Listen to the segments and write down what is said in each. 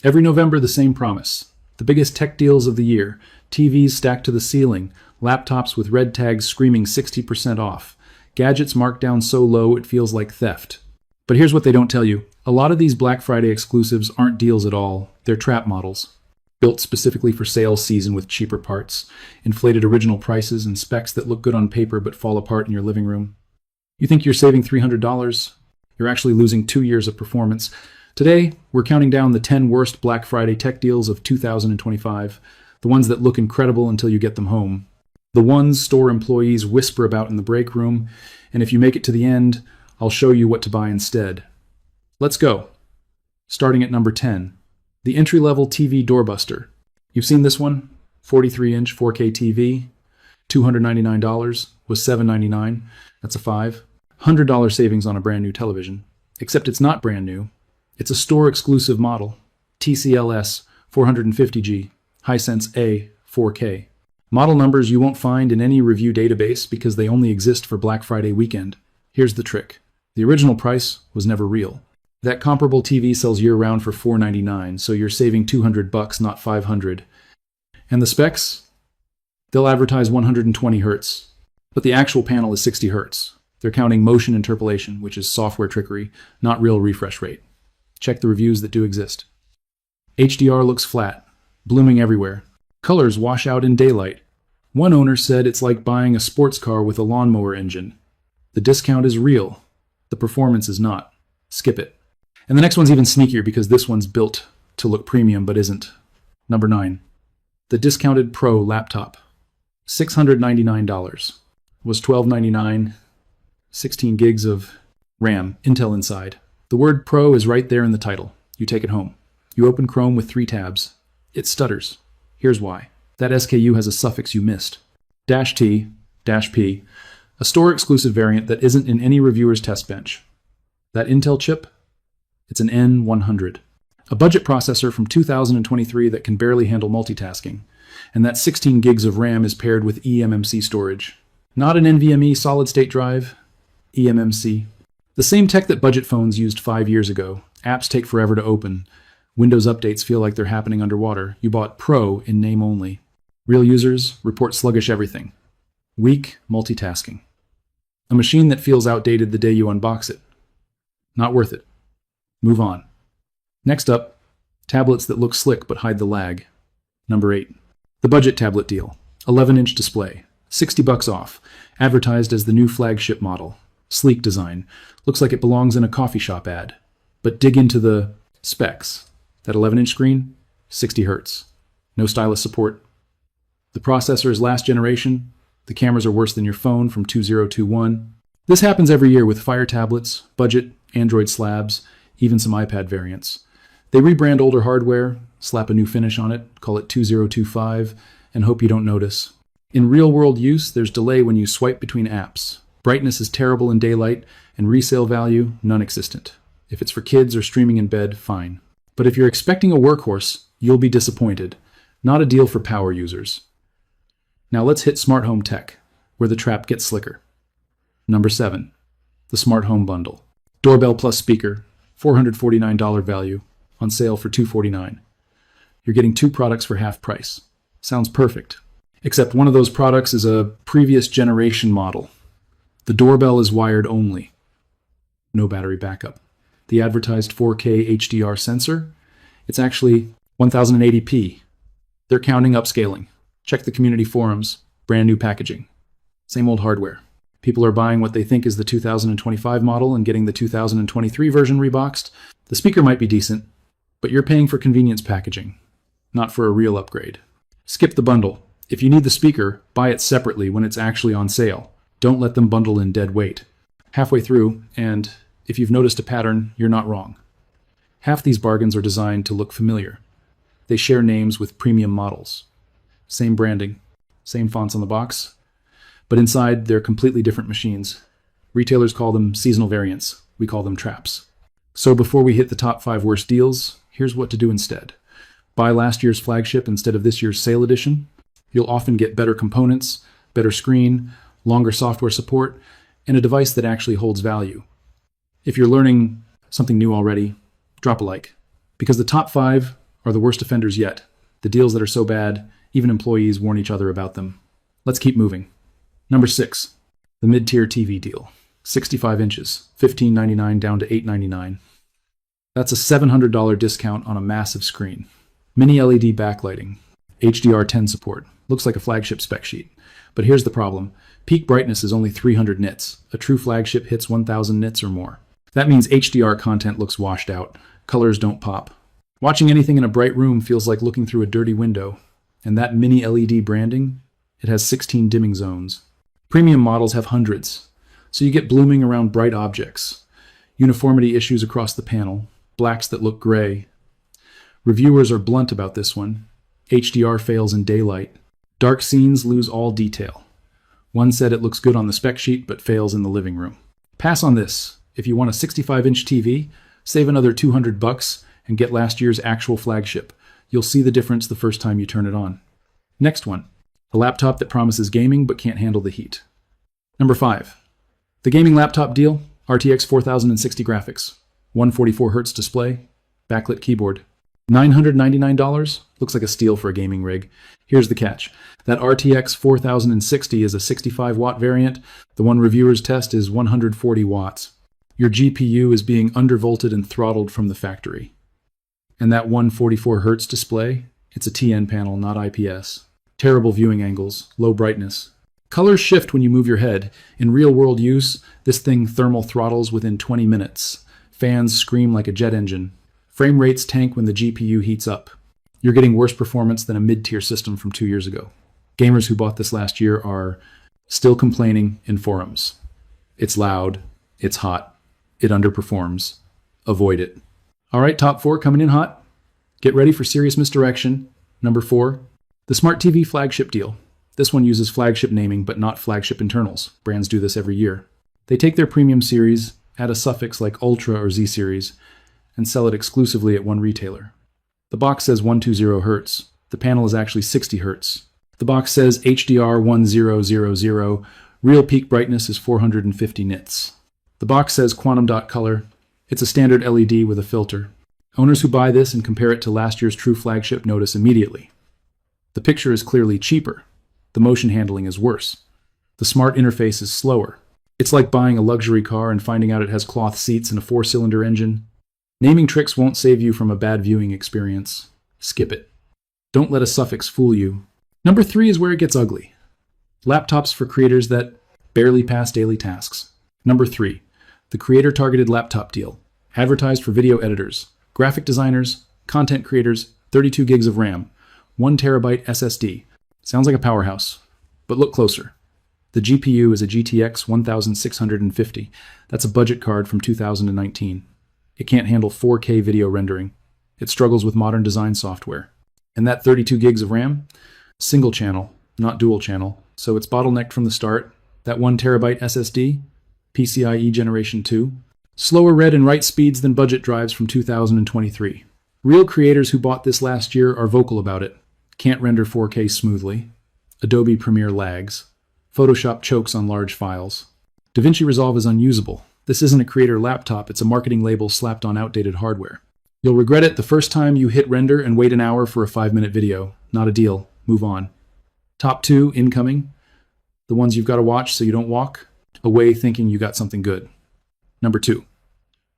Every November, the same promise. The biggest tech deals of the year. TVs stacked to the ceiling. Laptops with red tags screaming 60% off. Gadgets marked down so low it feels like theft. But here's what they don't tell you. A lot of these Black Friday exclusives aren't deals at all. They're trap models. Built specifically for sales season with cheaper parts. Inflated original prices and specs that look good on paper but fall apart in your living room. You think you're saving $300? You're actually losing 2 years of performance. Today, we're counting down the 10 worst Black Friday tech deals of 2025. The ones that look incredible until you get them home. The ones store employees whisper about in the break room. And if you make it to the end, I'll show you what to buy instead. Let's go. Starting at number 10. The entry-level TV doorbuster. You've seen this one? 43-inch 4K TV. $299 was $799. That's a 5. $100 savings on a brand new television. Except it's not brand new. It's a store-exclusive model. TCLS 450G. Hisense A 4K. Model numbers you won't find in any review database because they only exist for Black Friday weekend. Here's the trick. The original price was never real. That comparable TV sells year-round for $499, so you're saving $200, not $500. And the specs? They'll advertise 120 Hz, but the actual panel is 60 Hz. They're counting motion interpolation, which is software trickery, not real refresh rate. Check the reviews that do exist. HDR looks flat, blooming everywhere. Colors wash out in daylight. One owner said it's like buying a sports car with a lawnmower engine. The discount is real. The performance is not. Skip it. And the next one's even sneakier because this one's built to look premium but isn't. Number 9. The discounted Pro laptop. $699. Was $1299. 16 gigs of RAM, Intel inside. The word Pro is right there in the title. You take it home. You open Chrome with 3 tabs. It stutters. Here's why. That SKU has a suffix you missed. -T, -P. A store-exclusive variant that isn't in any reviewer's test bench. That Intel chip? It's an N100. A budget processor from 2023 that can barely handle multitasking. And that 16 gigs of RAM is paired with eMMC storage. Not an NVMe solid-state drive, eMMC. The same tech that budget phones used 5 years ago. Apps take forever to open. Windows updates feel like they're happening underwater. You bought Pro in name only. Real users report sluggish everything. Weak multitasking. A machine that feels outdated the day you unbox it. Not worth it. Move on. Next up, tablets that look slick but hide the lag. Number 8. The budget tablet deal. 11-inch display. $60 off. Advertised as the new flagship model. Sleek design. Looks like it belongs in a coffee shop ad. But dig into the specs. That 11-inch screen, 60 Hz. No stylus support. The processor is last generation. The cameras are worse than your phone from 2021. This happens every year with Fire tablets, budget, Android slabs, even some iPad variants. They rebrand older hardware, slap a new finish on it, call it 2025, and hope you don't notice. In real-world use, there's delay when you swipe between apps. Brightness is terrible in daylight, and resale value, non-existent. If it's for kids or streaming in bed, fine. But if you're expecting a workhorse, you'll be disappointed. Not a deal for power users. Now let's hit smart home tech, where the trap gets slicker. Number 7. The smart home bundle. Doorbell plus speaker, $449 value, on sale for $249. You're getting 2 products for half price. Sounds perfect. Except one of those products is a previous generation model. The doorbell is wired only. No battery backup. The advertised 4K HDR sensor, it's actually 1080p. They're counting upscaling. Check the community forums. Brand new packaging. Same old hardware. People are buying what they think is the 2025 model and getting the 2023 version reboxed. The speaker might be decent, but you're paying for convenience packaging, not for a real upgrade. Skip the bundle. If you need the speaker, buy it separately when it's actually on sale. Don't let them bundle in dead weight. Halfway through, and if you've noticed a pattern, you're not wrong. Half these bargains are designed to look familiar. They share names with premium models. Same branding, same fonts on the box, but inside they're completely different machines. Retailers call them seasonal variants. We call them traps. So before we hit the top 5 worst deals, here's what to do instead. Buy last year's flagship instead of this year's sale edition. You'll often get better components, better screen, longer software support, and a device that actually holds value. If you're learning something new already, drop a like, because the top 5 are the worst offenders yet. The deals that are so bad, even employees warn each other about them. Let's keep moving. Number 6, the mid-tier TV deal. 65 inches, $15.99 down to $8.99. That's a $700 discount on a massive screen. Mini LED backlighting, HDR10 support. Looks like a flagship spec sheet. But here's the problem. Peak brightness is only 300 nits. A true flagship hits 1000 nits or more. That means HDR content looks washed out. Colors don't pop. Watching anything in a bright room feels like looking through a dirty window. And that mini LED branding, it has 16 dimming zones. Premium models have hundreds. So you get blooming around bright objects. Uniformity issues across the panel. Blacks that look gray. Reviewers are blunt about this one. HDR fails in daylight. Dark scenes lose all detail. One said it looks good on the spec sheet, but fails in the living room. Pass on this. If you want a 65-inch TV, save another $200 and get last year's actual flagship. You'll see the difference the first time you turn it on. Next one. A laptop that promises gaming but can't handle the heat. Number 5. The gaming laptop deal, RTX 4060 graphics, 144Hz display, backlit keyboard. $999? Looks like a steal for a gaming rig. Here's the catch. That RTX 4060 is a 65-watt variant. The one reviewers test is 140 watts. Your GPU is being undervolted and throttled from the factory. And that 144Hz display, it's a TN panel, not IPS. Terrible viewing angles, low brightness. Colors shift when you move your head. In real-world use, this thing thermal throttles within 20 minutes. Fans scream like a jet engine. Frame rates tank when the GPU heats up. You're getting worse performance than a mid-tier system from 2 years ago. Gamers who bought this last year are still complaining in forums. It's loud, it's hot, it underperforms. Avoid it. All right, top 4 coming in hot. Get ready for serious misdirection. Number 4, the Smart TV flagship deal. This one uses flagship naming but not flagship internals. Brands do this every year. They take their premium series, add a suffix like Ultra or Z series, and sell it exclusively at one retailer. The box says 120 Hz. The panel is actually 60 Hz. The box says HDR 1000. Real peak brightness is 450 nits. The box says quantum dot color. It's a standard LED with a filter. Owners who buy this and compare it to last year's true flagship notice immediately. The picture is clearly cheaper. The motion handling is worse. The smart interface is slower. It's like buying a luxury car and finding out it has cloth seats and a 4-cylinder engine. Naming tricks won't save you from a bad viewing experience. Skip it. Don't let a suffix fool you. Number 3 is where it gets ugly. Laptops for creators that barely pass daily tasks. Number 3, the creator-targeted laptop deal. Advertised for video editors, graphic designers, content creators, 32 gigs of RAM, 1 terabyte SSD. Sounds like a powerhouse, but look closer. The GPU is a GTX 1650. That's a budget card from 2019. It can't handle 4K video rendering. It struggles with modern design software. And that 32 gigs of RAM? Single channel, not dual channel. So it's bottlenecked from the start. That 1 terabyte SSD? PCIe Generation 2? Slower read and write speeds than budget drives from 2023. Real creators who bought this last year are vocal about it. Can't render 4K smoothly. Adobe Premiere lags. Photoshop chokes on large files. DaVinci Resolve is unusable. This isn't a creator laptop, it's a marketing label slapped on outdated hardware. You'll regret it the first time you hit render and wait an hour for a 5-minute video. Not a deal. Move on. Top 2, incoming. The ones you've got to watch so you don't walk away thinking you got something good. Number 2,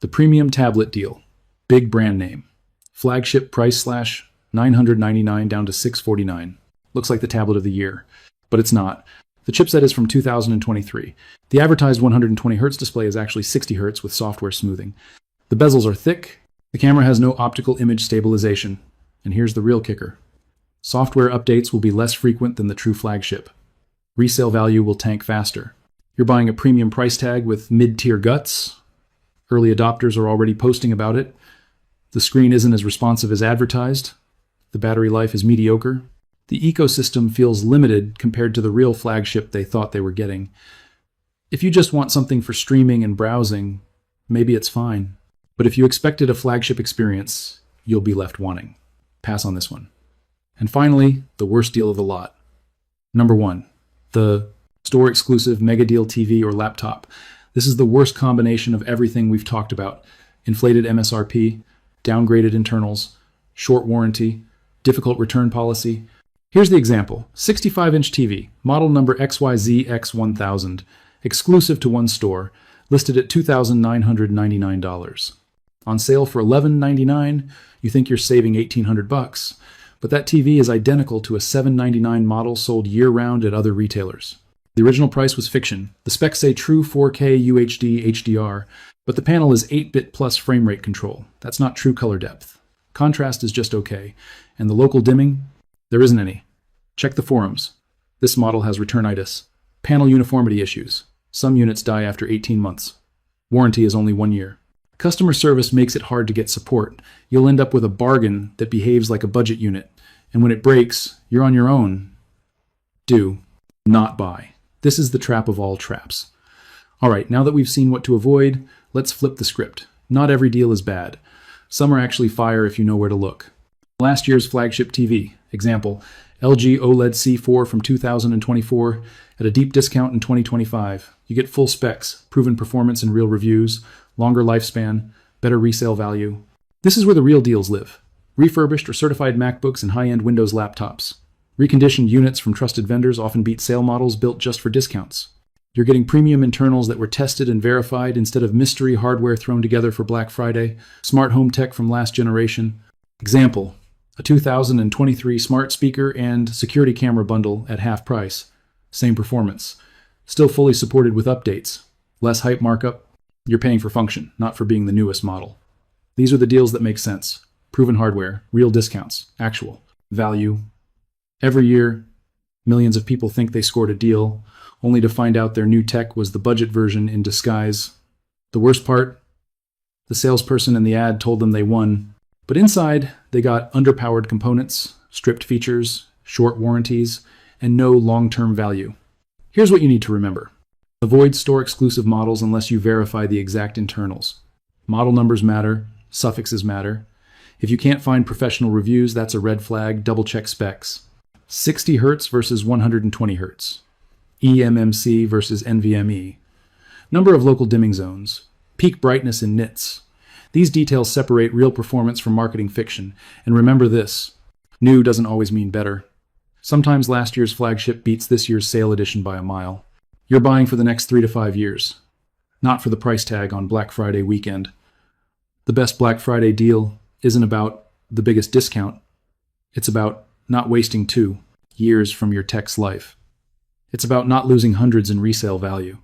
the premium tablet deal. Big brand name. Flagship price slash $999 down to $649. Looks like the tablet of the year, but it's not. The chipset is from 2023. The advertised 120 Hz display is actually 60 Hz with software smoothing. The bezels are thick. The camera has no optical image stabilization. And here's the real kicker. Software updates will be less frequent than the true flagship. Resale value will tank faster. You're buying a premium price tag with mid-tier guts. Early adopters are already posting about it. The screen isn't as responsive as advertised. The battery life is mediocre. The ecosystem feels limited compared to the real flagship they thought they were getting. If you just want something for streaming and browsing, maybe it's fine. But if you expected a flagship experience, you'll be left wanting. Pass on this one. And finally, the worst deal of the lot. Number 1, the store-exclusive mega deal TV or laptop. This is the worst combination of everything we've talked about. Inflated MSRP, downgraded internals, short warranty, difficult return policy. Here's the example. 65-inch TV, model number XYZX1000, exclusive to one store, listed at $2,999. On sale for $1,199, you think you're saving $1,800, but that TV is identical to a $799 model sold year-round at other retailers. The original price was fiction. The specs say true 4K UHD HDR, but the panel is 8-bit plus frame rate control. That's not true color depth. Contrast is just okay, and the local dimming, there isn't any. Check the forums. This model has returnitis, panel uniformity issues. Some units die after 18 months. Warranty is only 1 year. Customer service makes it hard to get support. You'll end up with a bargain that behaves like a budget unit, and when it breaks, you're on your own. Do not buy. This is the trap of all traps. All right, now that we've seen what to avoid, let's flip the script. Not every deal is bad. Some are actually fire if you know where to look. Last year's flagship TV, example, LG OLED C4 from 2024 at a deep discount in 2025. You get full specs, proven performance and real reviews, longer lifespan, better resale value. This is where the real deals live. Refurbished or certified MacBooks and high-end Windows laptops. Reconditioned units from trusted vendors often beat sale models built just for discounts. You're getting premium internals that were tested and verified instead of mystery hardware thrown together for Black Friday. Smart home tech from last generation. Example, a 2023 smart speaker and security camera bundle at half price. Same performance. Still fully supported with updates. Less hype markup. You're paying for function, not for being the newest model. These are the deals that make sense. Proven hardware, real discounts, actual value. Every year, millions of people think they scored a deal, only to find out their new tech was the budget version in disguise. The worst part? The salesperson in the ad told them they won, but inside they got underpowered components, stripped features, short warranties, and no long-term value. Here's what you need to remember. Avoid store-exclusive models unless you verify the exact internals. Model numbers matter, suffixes matter. If you can't find professional reviews, that's a red flag. Double-check specs. 60 Hz versus 120 Hz. eMMC versus NVMe. Number of local dimming zones. Peak brightness in nits. These details separate real performance from marketing fiction. And remember this, new doesn't always mean better. Sometimes last year's flagship beats this year's sale edition by a mile. You're buying for the next 3 to 5 years, not for the price tag on Black Friday weekend. The best Black Friday deal isn't about the biggest discount. It's about not wasting 2 years from your tech's life. It's about not losing hundreds in resale value.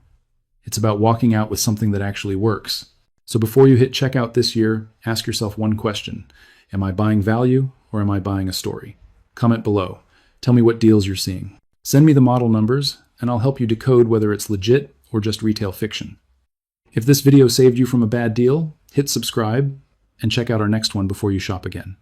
It's about walking out with something that actually works. So before you hit checkout this year, ask yourself one question. Am I buying value or am I buying a story? Comment below. Tell me what deals you're seeing. Send me the model numbers, and I'll help you decode whether it's legit or just retail fiction. If this video saved you from a bad deal, hit subscribe and check out our next one before you shop again.